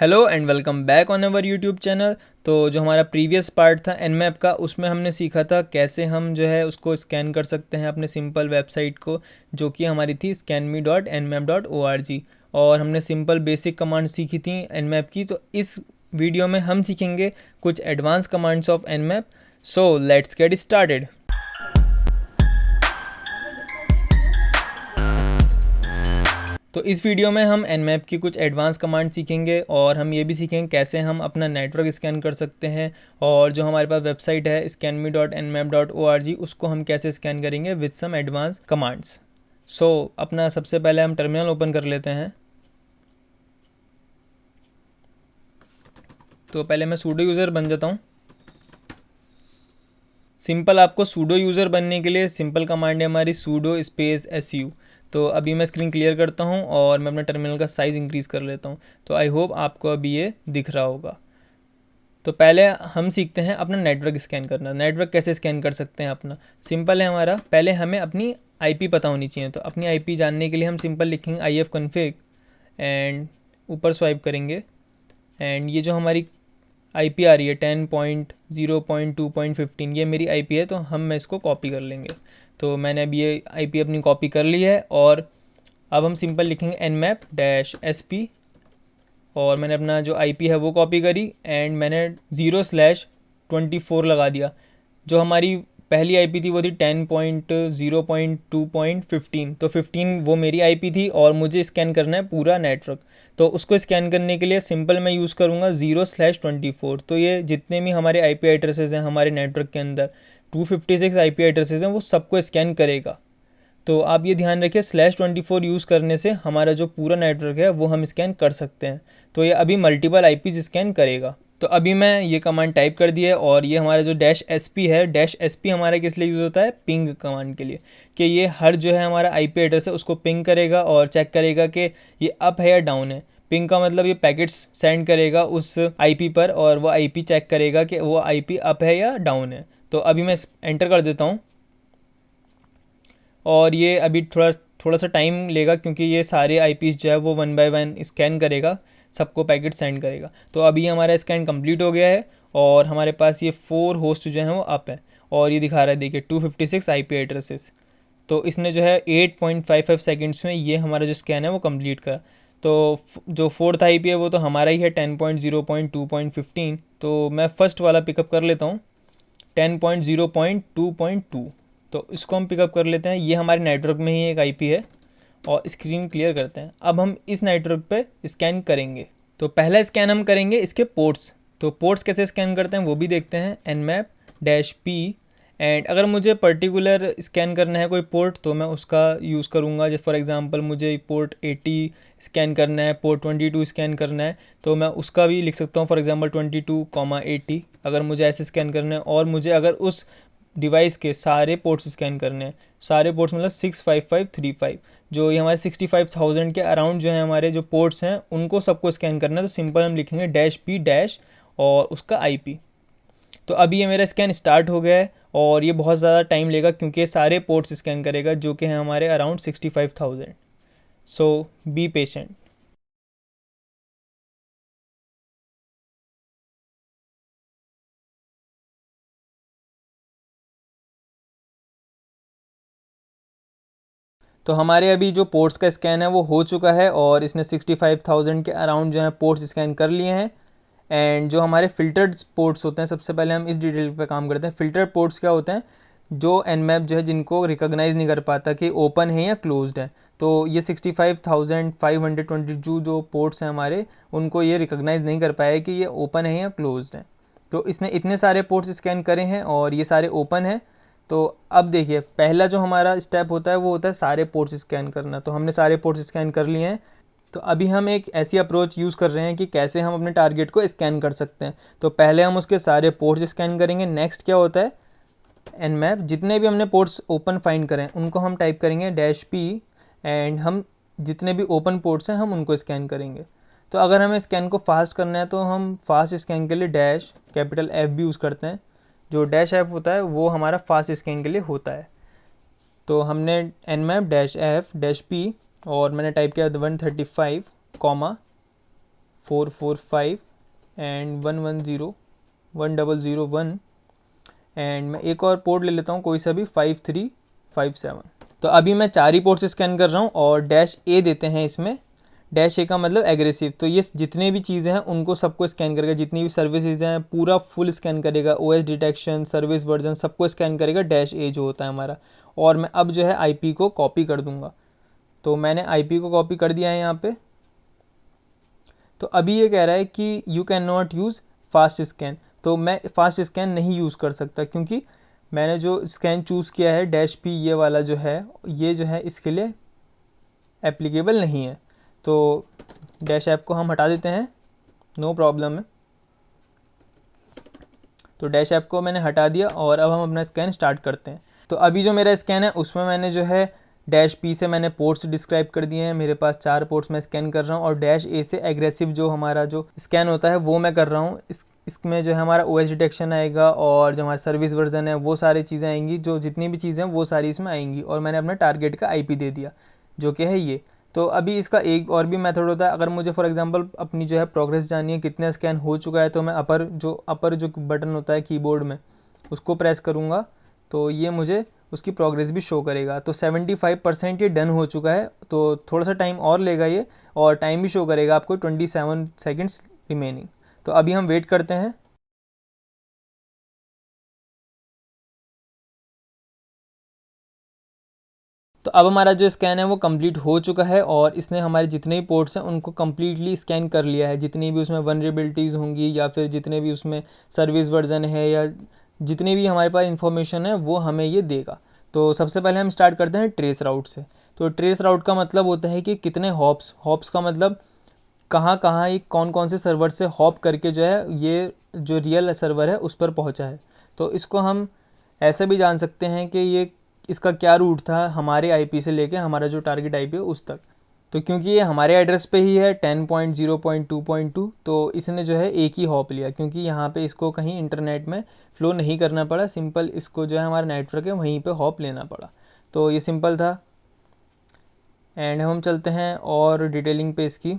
Hello and welcome back on our YouTube channel. तो जो हमारा प्रीवियस पार्ट था एनमैप का, उसमें हमने सीखा था कैसे हम जो है उसको स्कैन कर सकते हैं अपने सिंपल वेबसाइट को, जो कि हमारी थी scanme.nmap.org। और हमने सिंपल बेसिक कमांड सीखी थी एनमैप की। तो इस वीडियो में हम सीखेंगे कुछ advance commands of Nmap. So let's get started. तो इस वीडियो में हम एनमैप की कुछ एडवांस कमांड सीखेंगे और हम ये भी सीखेंगे कैसे हम अपना नेटवर्क स्कैन कर सकते हैं, और जो हमारे पास वेबसाइट है scanme.nmap.org उसको हम कैसे स्कैन करेंगे विद सम एडवांस कमांड्स। सो अपना सबसे पहले हम टर्मिनल ओपन कर लेते हैं। तो पहले मैं सूडो यूज़र बन जाता हूँ। सिंपल आपको सूडो यूज़र बनने के लिए सिंपल कमांड है हमारी सूडो स्पेस su। तो अभी मैं स्क्रीन क्लियर करता हूँ और मैं अपना टर्मिनल का साइज़ इंक्रीज़ कर लेता हूँ। तो आई होप आपको अभी ये दिख रहा होगा। तो पहले हम सीखते हैं अपना नेटवर्क स्कैन करना। नेटवर्क कैसे स्कैन कर सकते हैं अपना, सिंपल है हमारा। पहले हमें अपनी आईपी पता होनी चाहिए। तो अपनी आईपी जानने के लिए हम सिंपल लिखेंगे ifconfig एंड ऊपर स्वाइप करेंगे। एंड ये जो हमारी आईपी आ रही है 10.0.2.15, ये मेरी आईपी है। तो मैं इसको कॉपी कर लेंगे। तो मैंने अभी ये आईपी अपनी कॉपी कर ली है और अब हम सिंपल लिखेंगे nmap-sp। और मैंने अपना जो आईपी है वो कॉपी करी एंड मैंने 0/24 लगा दिया। जो हमारी पहली आईपी थी वो थी 10.0.2.15। तो 15 वो मेरी आईपी थी और मुझे स्कैन करना है पूरा नेटवर्क। तो उसको स्कैन करने के लिए सिंपल मैं यूज़ करूँगा 0/24। तो ये जितने भी हमारे आईपी एड्रेसेस हैं हमारे नेटवर्क के अंदर, 256 आईपी एड्रेसेस हैं, वो सबको स्कैन करेगा। तो आप ये ध्यान रखिए /24 यूज़ करने से हमारा जो पूरा नेटवर्क है वो हम स्कैन कर सकते हैं। तो ये अभी मल्टीपल आईपीज स्कैन करेगा। तो अभी मैं ये कमांड टाइप कर दी है और ये हमारा जो -sp है, -sp हमारा किस लिए यूज़ होता है, पिंग कमांड के लिए। कि ये हर जो है हमारा आईपी एड्रेस है उसको पिंग करेगा और चेक करेगा कि ये अप है या डाउन है। पिंग का मतलब ये पैकेट्स सेंड करेगा उस आईपी पर और वो आईपी चेक करेगा कि वो आईपी अप है या डाउन है। तो अभी मैं एंटर कर देता हूँ और ये अभी थोड़ा थोड़ा सा टाइम लेगा क्योंकि ये सारे आईपीज़ जो है वो 1 बाय 1 स्कैन करेगा, सबको पैकेट सेंड करेगा। तो अभी हमारा स्कैन कंप्लीट हो गया है और हमारे पास ये 4 होस्ट जो हैं वो अप है और ये दिखा रहा है, देखिए 256 आईपी एड्रेसेस। तो इसने जो है 8.55 सेकेंड्स में ये हमारा जो स्कैन है वो कंप्लीट करा। तो जो फोर्थ आईपी है वो तो हमारा ही है 10.0.2.15। तो मैं फर्स्ट वाला पिकअप कर लेता हूँ 10.0.2.2। तो इसको हम पिकअप कर लेते हैं। ये हमारे नेटवर्क में ही एक आईपी है और स्क्रीन क्लियर करते हैं। अब हम इस नेटवर्क पे स्कैन करेंगे। तो पहला स्कैन हम करेंगे इसके पोर्ट्स। तो पोर्ट्स कैसे स्कैन करते हैं वो भी देखते हैं, nmap-p। एंड अगर मुझे पर्टिकुलर स्कैन करना है कोई पोर्ट तो मैं उसका यूज़ करूँगा। जैसे फॉर एग्जांपल मुझे पोर्ट 80 स्कैन करना है, पोर्ट 22 स्कैन करना है, तो मैं उसका भी लिख सकता हूँ। फॉर एग्जांपल 22,80 अगर मुझे ऐसे स्कैन करना है। और मुझे अगर उस डिवाइस के सारे पोर्ट्स स्कैन करने हैं, सारे पोर्ट्स मतलब 65535, जो ये हमारे 65,000 के अराउंड जो है हमारे जो पोर्ट्स हैं उनको सबको स्कैन करना है। तो सिंपल हम लिखेंगे -p- और उसका आईपी। तो अभी ये मेरा स्कैन स्टार्ट हो गया है और ये बहुत ज़्यादा टाइम लेगा क्योंकि ये सारे पोर्ट्स स्कैन करेगा जो कि हैं हमारे अराउंड 65,000। So be patient. तो हमारे अभी जो पोर्ट्स का स्कैन है वो हो चुका है और इसने 65,000 के अराउंड जो है पोर्ट्स स्कैन कर लिए हैं। एंड जो हमारे फ़िल्टर्ड पोर्ट्स होते हैं, सबसे पहले हम इस डिटेल पे काम करते हैं। फ़िल्टर पोर्ट्स क्या होते हैं, जो एनमैप जो है जिनको रिकॉग्नाइज़ नहीं कर पाता कि ओपन है या क्लोज्ड है। तो ये 65,520 जो पोर्ट्स हैं हमारे, उनको ये रिकॉग्नाइज़ नहीं कर पाया कि ये ओपन है या क्लोज्ड है। तो इसने इतने सारे पोर्ट्स स्कैन करे हैं और ये सारे ओपन है। तो अब देखिए पहला जो हमारा स्टेप होता है वो होता है सारे पोर्ट्स स्कैन करना। तो हमने सारे पोर्ट्स स्कैन कर लिए हैं। तो अभी हम एक ऐसी अप्रोच यूज़ कर रहे हैं कि कैसे हम अपने टारगेट को स्कैन कर सकते हैं। तो पहले हम उसके सारे पोर्ट्स स्कैन करेंगे। नेक्स्ट क्या होता है, nmap जितने भी हमने पोर्ट्स ओपन फाइंड करें उनको हम टाइप करेंगे -p एंड हम जितने भी ओपन पोर्ट्स हैं हम उनको स्कैन करेंगे। तो अगर हमें स्कैन को फास्ट करना है तो हम फास्ट स्कैन के लिए F भी यूज़ करते हैं। जो -F होता है वो हमारा फास्ट स्कैन के लिए होता है। तो हमने nmap-f-p और मैंने टाइप किया 135, 4 445 एंड 110 एंड मैं एक और पोर्ट ले लेता हूँ कोई सा भी 5357। तो अभी मैं 4 ही पोर्ट से स्कैन कर रहा हूँ और डैश ए देते हैं इसमें। डैश ए का मतलब एग्रेसिव, तो ये जितने भी चीज़ें हैं उनको सबको स्कैन करेगा, जितनी भी सर्विसेज हैं पूरा फुल स्कैन करेगा, ओएस डिटेक्शन, सर्विस वर्जन, सबको स्कैन करेगा डैश ए जो होता है हमारा। और मैं अब जो है आईपी को कॉपी कर दूंगा। तो मैंने आईपी को कॉपी कर दिया है यहाँ पे। तो अभी ये कह रहा है कि you can not use fast scan, तो मैं फास्ट स्कैन नहीं यूज़ कर सकता क्योंकि मैंने जो स्कैन चूज़ किया है डैश पी ये वाला जो है, ये जो है इसके लिए एप्लीकेबल नहीं है। तो डैश ऐप को हम हटा देते हैं, नो प्रॉब्लम है। तो डैश ऐप को मैंने हटा दिया और अब हम अपना स्कैन स्टार्ट करते हैं। तो अभी जो मेरा स्कैन है उसमें मैंने जो है डैश पी से मैंने पोर्ट्स डिस्क्राइब कर दिए हैं, मेरे पास 4 पोर्ट्स मैं स्कैन कर रहा हूँ। और डैश ए से एग्रेसिव जो हमारा जो स्कैन होता है वो मैं कर रहा हूँ। इसमें जो है हमारा ओएस डिटेक्शन आएगा और जो हमारा सर्विस वर्जन है वो सारी चीज़ें आएंगी, जो जितनी भी चीज़ें हैं वो सारी इसमें आएंगी। और मैंने अपना टारगेट का आईपी दे दिया जो कि है ये। तो अभी इसका एक और भी मेथड होता है, अगर मुझे फॉर एग्जांपल अपनी जो है प्रोग्रेस जाननी है कितना स्कैन हो चुका है, तो मैं अपर जो बटन होता है कीबोर्ड में उसको प्रेस करूँगा तो ये मुझे उसकी प्रोग्रेस भी शो करेगा। तो 75% ये डन हो चुका है, तो थोड़ा सा टाइम और लेगा ये, और टाइम भी शो करेगा आपको 27 सेकेंड्स रिमेनिंग। तो अभी हम वेट करते हैं। तो अब हमारा जो स्कैन है वो कंप्लीट हो चुका है और इसने हमारे जितने भी पोर्ट्स हैं उनको कम्प्लीटली स्कैन कर लिया है। जितनी भी उसमें वनरेबिलिटीज़ होंगी या फिर जितने भी उसमें सर्विस वर्जन है या जितनी भी हमारे पास इंफॉर्मेशन है वो हमें ये देगा। तो सबसे पहले हम स्टार्ट करते हैं ट्रेस राउट से। तो ट्रेस राउट का मतलब होता है कि कितने हॉप्स का मतलब कहाँ कहाँ ये कौन कौन से सर्वर से हॉप करके जो है ये जो रियल सर्वर है उस पर पहुँचा है। तो इसको हम ऐसे भी जान सकते हैं कि ये इसका क्या रूट था हमारे आईपी से लेके हमारा जो टारगेट आईपी है उस तक। तो क्योंकि ये हमारे एड्रेस पे ही है 10.0.2.2, तो इसने जो है एक ही हॉप लिया क्योंकि यहाँ पे इसको कहीं इंटरनेट में फ़्लो नहीं करना पड़ा, सिंपल इसको जो है हमारा नेटवर्क है वहीं पे हॉप लेना पड़ा। तो ये सिंपल था। एंड हम चलते हैं और डिटेलिंग पे इसकी।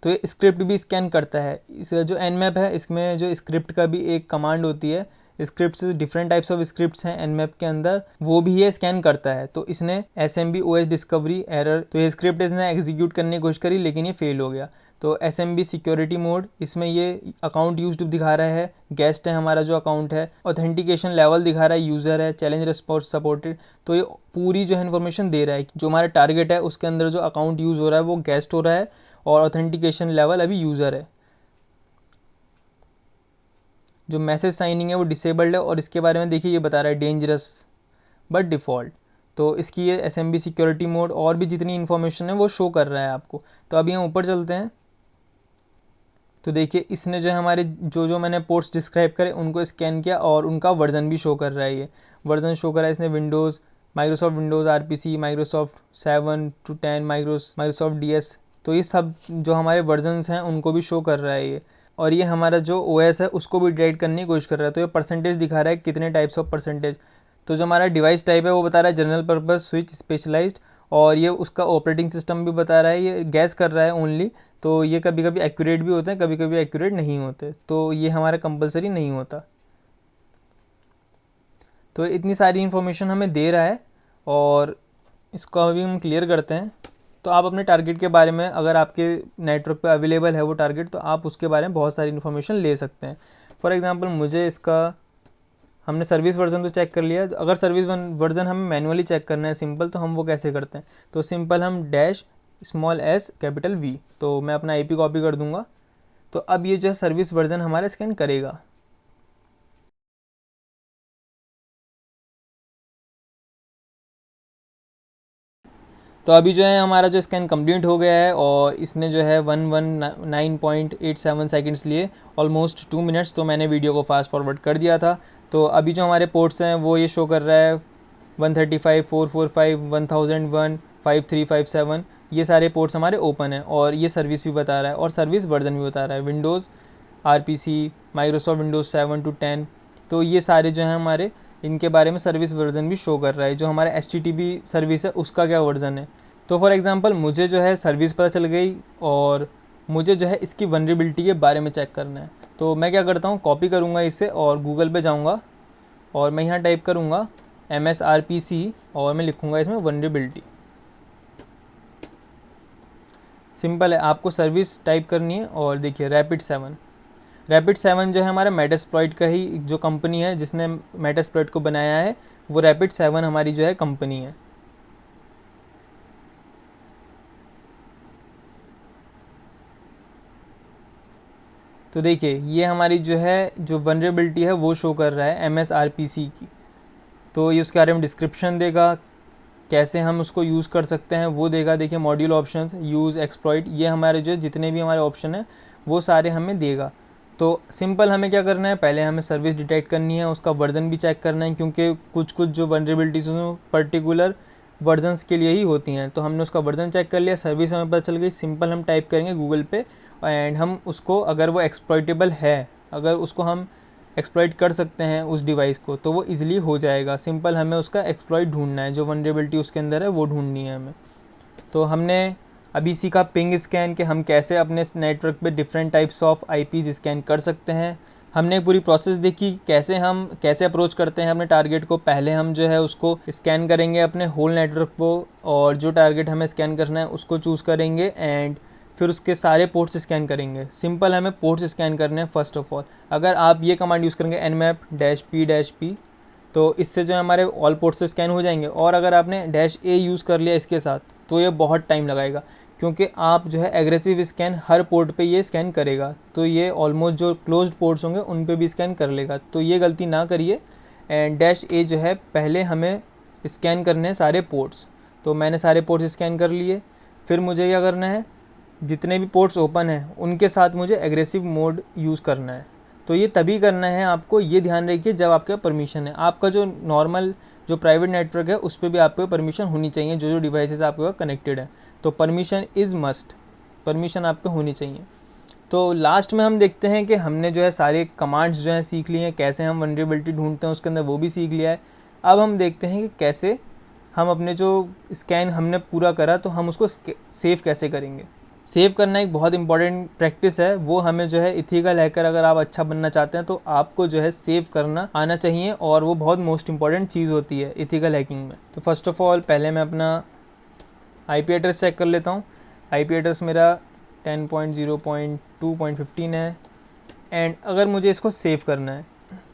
तो ये स्क्रिप्ट भी स्कैन करता है। इस जो nmap है इसमें जो स्क्रिप्ट का भी एक कमांड होती है, script different types of scripts हैं nmap के अंदर, वो भी ये स्कैन करता है। तो इसने SMB OS डिस्कवरी एरर, तो ये स्क्रिप्ट इसने एग्जीक्यूट करने की कोशिश करी लेकिन ये फेल हो गया। तो SMB सिक्योरिटी मोड, इसमें ये अकाउंट यूज्ड दिखा रहा है, गेस्ट है हमारा जो अकाउंट है, ऑथेंटिकेशन लेवल दिखा रहा है, यूज़र है, चैलेंज रिस्पॉन्स सपोर्टेड। तो ये पूरी जो है इन्फॉर्मेशन दे रहा है जो हमारा टारगेट है उसके अंदर जो अकाउंट यूज़ हो रहा है वो गेस्ट हो रहा है और ऑथेंटिकेशन लेवल अभी यूज़र है। जो मैसेज साइनिंग है वो डिसेबल्ड है और इसके बारे में देखिए ये बता रहा है डेंजरस बट डिफ़ॉल्ट। तो इसकी ये SMB सिक्योरिटी मोड और भी जितनी इन्फॉर्मेशन है वो शो कर रहा है आपको। तो अभी हम ऊपर चलते हैं। तो देखिए इसने जो है हमारे जो मैंने पोर्ट्स डिस्क्राइब करे उनको स्कैन किया और उनका वर्जन भी शो कर रहा है। ये वर्जन शो कर रहा है इसने Windows, Microsoft Windows RPC, Microsoft 7 to 10, Microsoft DS। तो ये सब जो हमारे वर्जन्स हैं उनको भी शो कर रहा है ये। और ये हमारा जो OS है उसको भी डिटेक्ट करने की कोशिश कर रहा है। तो ये परसेंटेज दिखा रहा है कितने टाइप्स ऑफ परसेंटेज। तो जो हमारा डिवाइस टाइप है वो बता रहा है जनरल पर्पस स्विच स्पेशलाइज्ड, और ये उसका ऑपरेटिंग सिस्टम भी बता रहा है, ये गैस कर रहा है ओनली। तो ये कभी कभी एक्यूरेट भी होते हैं, कभी कभी एक्यूरेट नहीं होते, तो ये हमारा कंपलसरी नहीं होता। तो इतनी सारी इन्फॉर्मेशन हमें दे रहा है और इसको अभी हम क्लियर करते हैं। तो आप अपने टारगेट के बारे में, अगर आपके नेटवर्क पे अवेलेबल है वो टारगेट, तो आप उसके बारे में बहुत सारी इन्फॉर्मेशन ले सकते हैं। फॉर एग्जांपल मुझे इसका, हमने सर्विस वर्जन तो चेक कर लिया, अगर सर्विस वर्जन हमें मैनुअली चेक करना है सिंपल, तो हम वो कैसे करते हैं। तो सिंपल हम dash small s capital V, तो मैं अपना IP कॉपी कर दूंगा। तो अब ये जो है सर्विस वर्जन हमारा स्कैन करेगा। तो अभी जो है हमारा जो स्कैन कंप्लीट हो गया है और इसने जो है 119.87 सेकंड्स लिए, ऑलमोस्ट 2 मिनट्स। तो मैंने वीडियो को फास्ट फॉरवर्ड कर दिया था। तो अभी जो हमारे पोर्ट्स हैं वो ये शो कर रहा है 135, 445, 1001, 5357, ये सारे पोर्ट्स हमारे ओपन हैं और ये सर्विस भी बता रहा है और सर्विस वर्जन भी बता रहा है, Windows RPC, Microsoft Windows 7 to 10। तो ये सारे जो हैं हमारे, इनके बारे में सर्विस वर्जन भी शो कर रहा है। जो हमारा HTTP सर्विस है उसका क्या वर्जन है, तो फॉर एग्ज़ाम्पल मुझे जो है सर्विस पता चल गई और मुझे जो है इसकी वनरेबिलिटी के बारे में चेक करना है। तो मैं क्या करता हूँ, कॉपी करूँगा इसे और गूगल पे जाऊँगा और मैं यहाँ टाइप करूँगा MSRPC और मैं लिखूँगा इसमें वनरेबिलिटी। सिंपल है, आपको सर्विस टाइप करनी है और देखिए रैपिड 7 जो है हमारा मेटास्प्लॉइट का ही जो कंपनी है जिसने मेटास्प्लॉइट को बनाया है, वो रैपिड 7 हमारी जो है कंपनी है। तो देखिए ये हमारी जो है जो वनरेबिलिटी है वो शो कर रहा है MSRPC की। तो ये उसके बारे में डिस्क्रिप्शन देगा, कैसे हम उसको यूज़ कर सकते हैं वो देगा। देखिए मॉड्यूल ऑप्शंस, यूज़, एक्सप्लॉइट, ये हमारे जो जितने भी हमारे ऑप्शन हैं वो सारे हमें देगा। तो सिंपल हमें क्या करना है, पहले हमें सर्विस डिटेक्ट करनी है, उसका वर्जन भी चेक करना है, क्योंकि कुछ जो वनरेबिलिटीज़ पर्टिकुलर वर्जन्स के लिए ही होती हैं। तो हमने उसका वर्जन चेक कर लिया, सर्विस हमें पता चल गई। सिंपल हम टाइप करेंगे गूगल पे एंड हम उसको, अगर वो एक्सप्लॉइटेबल है, अगर उसको हम एक्सप्लॉइट कर सकते हैं उस डिवाइस को, तो वो इजीली हो जाएगा। सिंपल हमें उसका एक्सप्लॉइट ढूंढना है, जो वनरेबिलिटी उसके अंदर है वो ढूंढनी है हमें। तो हमने अभी सीखा पिंग स्कैन के हम कैसे अपने नेटवर्क पे different types of IPs scan कर सकते हैं। हमने पूरी प्रोसेस देखी, कैसे अप्रोच करते हैं अपने टारगेट को। पहले हम जो है उसको स्कैन करेंगे अपने होल नेटवर्क को, और जो टारगेट हमें स्कैन करना है उसको चूज़ करेंगे एंड फिर उसके सारे पोर्ट्स स्कैन करेंगे। सिंपल हमें पोर्ट्स स्कैन करने हैं फर्स्ट ऑफ ऑल। अगर आप ये कमांड यूज़ करेंगे nmap-p-p, तो इससे जो है हमारे ऑल पोर्ट्स स्कैन हो जाएंगे। और अगर आपने -a यूज़ कर लिया इसके साथ, तो ये बहुत टाइम लगाएगा, क्योंकि आप जो है एग्रेसिव स्कैन हर पोर्ट पे ये स्कैन करेगा। तो ये ऑलमोस्ट जो क्लोज्ड पोर्ट्स होंगे उन पे भी स्कैन कर लेगा, तो ये गलती ना करिए। एंड -a जो है पहले हमें स्कैन करने हैं सारे पोर्ट्स। तो मैंने सारे पोर्ट्स स्कैन कर लिए। फिर मुझे क्या करना है, जितने भी पोर्ट्स ओपन हैं उनके साथ मुझे एग्रेसिव मोड यूज़ करना है। तो ये तभी करना है आपको, ये ध्यान रखिए जब आपके परमिशन है। आपका जो नॉर्मल जो प्राइवेट नेटवर्क है उस पर भी आपके परमिशन होनी चाहिए, जो डिवाइसेस आपके पास कनेक्टेड है। तो परमिशन इज़ मस्ट, परमिशन आप पे होनी चाहिए। तो लास्ट में हम देखते हैं कि हमने जो है सारे कमांड्स जो हैं सीख लिए हैं, कैसे हम वनरेबिलिटी ढूंढते हैं उसके अंदर वो भी सीख लिया है। अब हम देखते हैं कि कैसे हम अपने जो स्कैन हमने पूरा करा तो हम उसको सेव कैसे करेंगे। सेव करना एक बहुत इंपॉर्टेंट प्रैक्टिस है, वो हमें जो है इथिकल हैकर अगर आप अच्छा बनना चाहते हैं तो आपको जो है सेव करना आना चाहिए, और वो बहुत मोस्ट इंपॉर्टेंट चीज़ होती है इथिकल हैकिंग में। तो फर्स्ट ऑफ ऑल पहले मैं अपना IP एड्रेस चेक कर लेता हूँ। IP एड्रेस मेरा 10.0.2.15 है एंड अगर मुझे इसको सेव करना है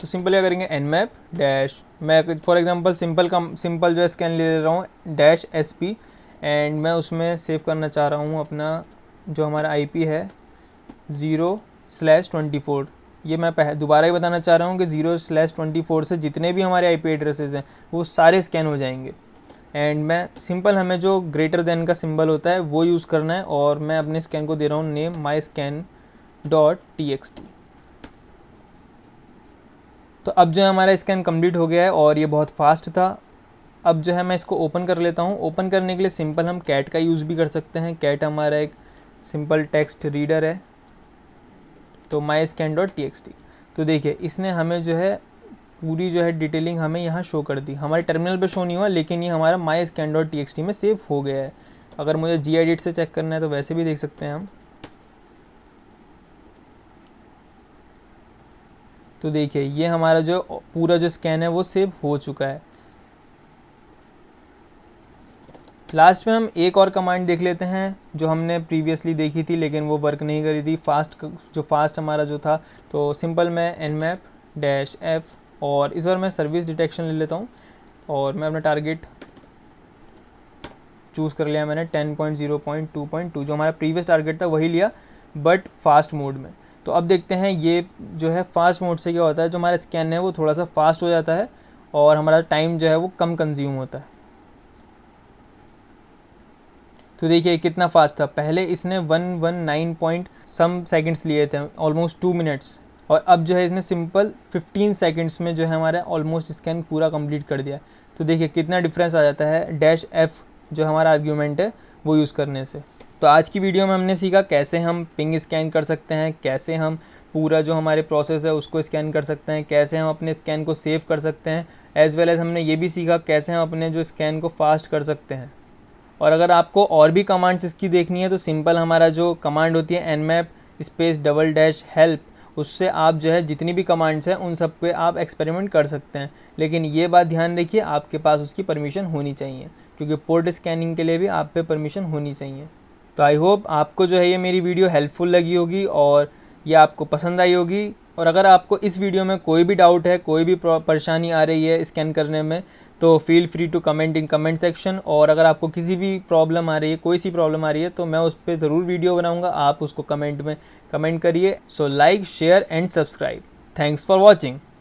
तो सिंपल क्या करेंगे, nmap- मैं फॉर एग्जांपल सिंपल जो है स्कैन ले रहा हूँ -sp एंड मैं उसमें सेव करना चाह रहा हूँ अपना जो हमारा IP है 0/24। ये मैं दोबारा ही बताना चाह रहा हूँ कि 0/24 से जितने भी हमारे IP एड्रेसेस हैं वो सारे स्कैन हो जाएंगे। एंड मैं सिंपल हमें जो ग्रेटर देन का सिंबल होता है वो यूज़ करना है, और मैं अपने स्कैन को दे रहा हूँ नेम myscan.txt। तो अब जो है हमारा स्कैन कंप्लीट हो गया है और ये बहुत फास्ट था। अब जो है मैं इसको ओपन कर लेता हूँ। ओपन करने के लिए सिंपल हम कैट का यूज़ भी कर सकते हैं। कैट हमारा एक सिंपल टेक्स्ट रीडर है। तो myscan.txt, तो देखिए इसने हमें जो है पूरी जो है डिटेलिंग हमें यहाँ शो कर दी। हमारे टर्मिनल पे शो नहीं हुआ, लेकिन ये हमारा myscan.txt में सेव हो गया है। अगर मुझे gedit से चेक करना है तो वैसे भी देख सकते हैं हम। तो देखिए ये हमारा जो पूरा जो स्कैन है वो सेव हो चुका है। लास्ट में हम एक और कमांड देख लेते हैं जो हमने प्रीवियसली देखी थी लेकिन वो वर्क नहीं करी थी। फास्ट हमारा जो था, तो सिंपल मैं nmap-f और इस बार मैं सर्विस डिटेक्शन ले लेता हूँ और मैं अपना टारगेट चूज़ कर लिया मैंने 10.0.2.2, जो हमारा प्रीवियस टारगेट था वही लिया बट फास्ट मोड में। तो अब देखते हैं ये जो है फास्ट मोड से क्या होता है, जो हमारा स्कैन है वो थोड़ा सा फास्ट हो जाता है और हमारा टाइम जो है वो कम कंज्यूम होता है। तो देखिए कितना फास्ट था, पहले इसने 119 पॉइंट सम सेकंड्स लिए थे, ऑलमोस्ट 2 मिनट्स, और अब जो है इसने सिंपल 15 सेकंड्स में जो है हमारा ऑलमोस्ट स्कैन पूरा कंप्लीट कर दिया। तो देखिए कितना डिफरेंस आ जाता है -f जो हमारा आर्ग्यूमेंट है वो यूज़ करने से। तो आज की वीडियो में हमने सीखा कैसे हम पिंग स्कैन कर सकते हैं, कैसे हम पूरा जो हमारे प्रोसेस है उसको स्कैन कर सकते हैं, कैसे हम अपने स्कैन को सेव कर सकते हैं, एज़ वेल एज़ हमने ये भी सीखा कैसे हम अपने जो स्कैन को फास्ट कर सकते हैं। और अगर आपको और भी कमांड्स इसकी देखनी है तो सिंपल हमारा जो कमांड होती है nmap/help, उससे आप जो है जितनी भी कमांड्स हैं उन सब पे आप एक्सपेरिमेंट कर सकते हैं। लेकिन ये बात ध्यान रखिए, आपके पास उसकी परमिशन होनी चाहिए, क्योंकि पोर्ट स्कैनिंग के लिए भी आप पे परमिशन होनी चाहिए। तो आई होप आपको जो है ये मेरी वीडियो हेल्पफुल लगी होगी और ये आपको पसंद आई होगी। और अगर आपको इस वीडियो में कोई भी डाउट है, कोई भी परेशानी आ रही है स्कैन करने में, तो feel free to comment in comment section. और अगर आपको किसी भी प्रॉब्लम आ रही है, कोई सी प्रॉब्लम आ रही है, तो मैं उस पर ज़रूर वीडियो बनाऊंगा, आप उसको कमेंट में कमेंट करिए। So like, share and subscribe. Thanks for watching.